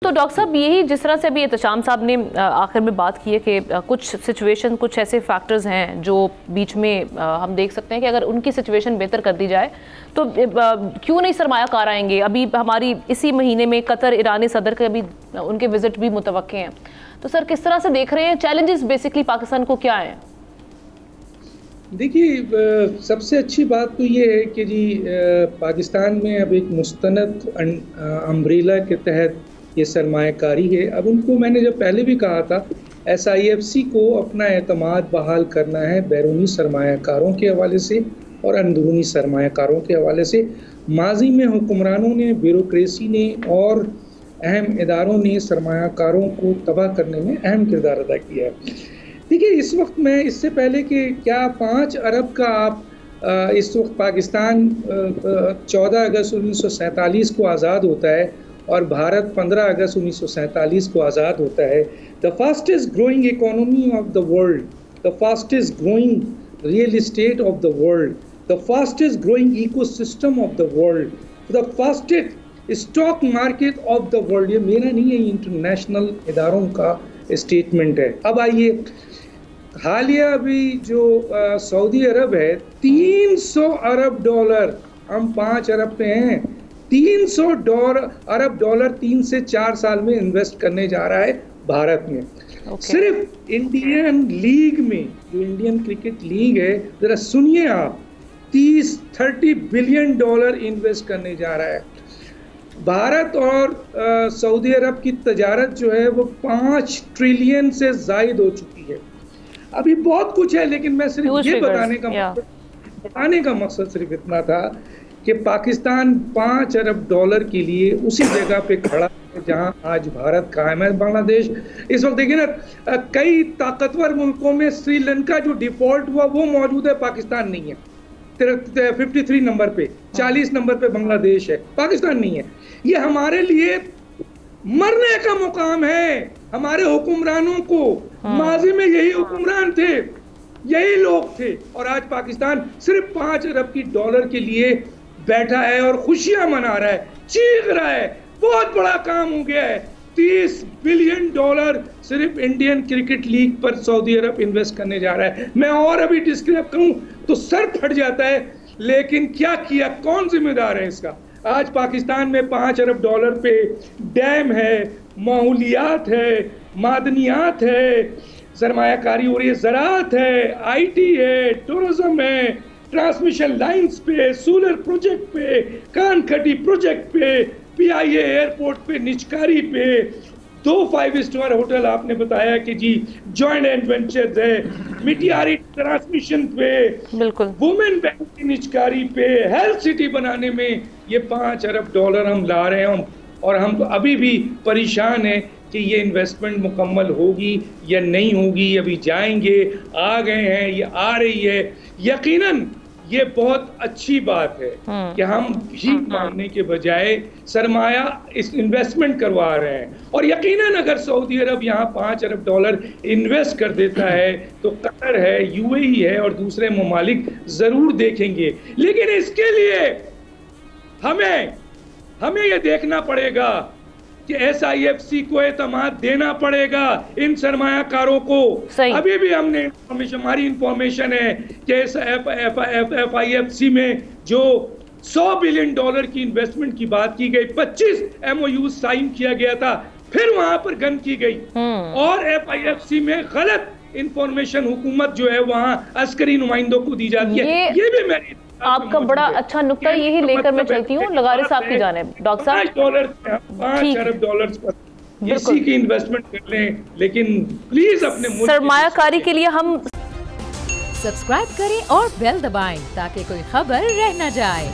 तो डॉक्टर साहब, यही जिस तरह से अभी एहतशाम साहब ने आखिर में बात की है कि कुछ सिचुएशन, कुछ ऐसे फैक्टर्स हैं जो बीच में हम देख सकते हैं कि अगर उनकी सिचुएशन बेहतर कर दी जाए तो क्यों नहीं सरमायाकार आएंगे। अभी हमारी इसी महीने में कतर ईरानी सदर के अभी उनके विजिट भी मुतवक्के हैं। तो सर, किस तरह से देख रहे हैं चैलेंजेस बेसिकली पाकिस्तान को क्या है? देखिए, सबसे अच्छी बात तो ये है कि जी पाकिस्तान में अब एक मुस्तनद अम्ब्रेला के तहत ये सरमायाकारी है। अब उनको मैंने जब पहले भी कहा था, SIFC को अपना एतमाद बहाल करना है बैरूनी सरमायाकारों के हवाले से और अंदरूनी सरमायाकारों के हवाले से। माजी में हुक्मरानों ने, ब्यूरोक्रेसी ने और अहम इदारों ने सरमायाकारों को तबाह करने में अहम किरदार अदा किया है। देखिए, इस वक्त मैं, इससे पहले कि क्या 5 अरब का आप इस वक्त पाकिस्तान 14 अगस्त 1947 को आज़ाद होता है और भारत 15 अगस्त 1947 को आज़ाद होता है। The fastest growing economy of the world, the fastest growing real estate of the world, the fastest growing ecosystem of the world, the fastest stock market of the world. ये मेरा नहीं है, इंटरनेशनल इदारों का स्टेटमेंट है। अब आइए, हालिया अभी जो सऊदी अरब है, 300 अरब डॉलर, हम 5 अरब पे हैं, 300 अरब डॉलर 3 से 4 साल में इन्वेस्ट करने जा रहा है भारत में। सिर्फ इंडियन लीग में, जो इंडियन क्रिकेट लीग है, जरा सुनिए आप, 30-30 बिलियन डॉलर इन्वेस्ट करने जा रहा है। भारत और सऊदी अरब की तजारत जो है वो 5 ट्रिलियन से जायद हो चुकी है। अभी बहुत कुछ है, लेकिन मैं सिर्फ ये बताने का मकसद सिर्फ इतना था कि पाकिस्तान 5 अरब डॉलर के लिए उसी जगह पे खड़ा है जहां आज भारत कायम है। बांग्लादेश इस वक्त देखिए ना, कई ताकतवर मुल्कों में श्रीलंका जो डिफॉल्ट हुआ वो मौजूद है, पाकिस्तान नहीं है। 53 नंबर पे, 40 नंबर पे बांग्लादेश है, पाकिस्तान नहीं है। ये हमारे लिए मरने का मुकाम है, हमारे हुक्मरानों को। माजी में यही हुक्मरान थे, यही लोग थे, और आज पाकिस्तान सिर्फ 5 अरब की डॉलर के लिए बैठा है और खुशियां मना रहा है, चीख रहा है। बहुत बड़ा काम हो गया है। 30 बिलियन डॉलर सिर्फ इंडियन क्रिकेट लीग पर सऊदी अरब इन्वेस्ट करने जा रहा है। मैं और अभी डिस्क्राइब करूं तो सर फट जाता है, लेकिन क्या किया, कौन जिम्मेदार है इसका? आज पाकिस्तान में 5 अरब डॉलर पे डैम है, माहौलियात है, मादनियात है, सरमायाकारी हो रही है, ज़राअत है, IT है, टूरिज्म है, ट्रांसमिशन लाइंस पे, सोलर प्रोजेक्ट पे, कानखटी प्रोजेक्ट पे, PIA एयरपोर्ट पे, निचकारी पे, 2 5 स्टार होटल आपने बताया कि जी जॉइंट एडवेंचर्स है, मिटियारी ट्रांसमिशन पे, बिल्कुल, वुमेन बैंक की निचकारी पे, हेल्थ सिटी बनाने में ये 5 अरब डॉलर हम ला रहे हैं। और हम तो अभी भी परेशान हैं कि ये इन्वेस्टमेंट मुकम्मल होगी या नहीं होगी। अभी जाएंगे, आ गए हैं, ये आ रही है। यकीनन ये बहुत अच्छी बात है कि हम भीख मांगने के बजाय सरमाया इस इन्वेस्टमेंट करवा रहे हैं। और यकीनन अगर सऊदी अरब यहाँ 5 अरब डॉलर इन्वेस्ट कर देता है तो कतर है, UAE है और दूसरे ममालिक ज़रूर देखेंगे। लेकिन इसके लिए हमें ये देखना पड़ेगा कि SIFC को एतमाद देना पड़ेगा इन सरमायाकारों को। अभी भी हमने हमारी इंफॉर्मेशन है कि FIFC में जो 100 बिलियन डॉलर की इन्वेस्टमेंट की बात की गई, 25 MOU साइन किया गया था, फिर वहां पर गन की गई। और FIFC में गलत इंफॉर्मेशन हुकूमत जो है वहां अस्करी नुमाइंदों को दी जाती है। ये भी मेरी आपका बड़ा अच्छा नुक्ता, यही लेकर मैं चलती हूँ लगारे साहब की जानिब। डॉक्टर साहब, 5 अरब डॉलर पर इसी की इन्वेस्टमेंट कर लें, लेकिन प्लीज अपने सरमायाकारी के लिए हम सब्सक्राइब करें और बेल दबाएं ताकि कोई खबर रह न जाए।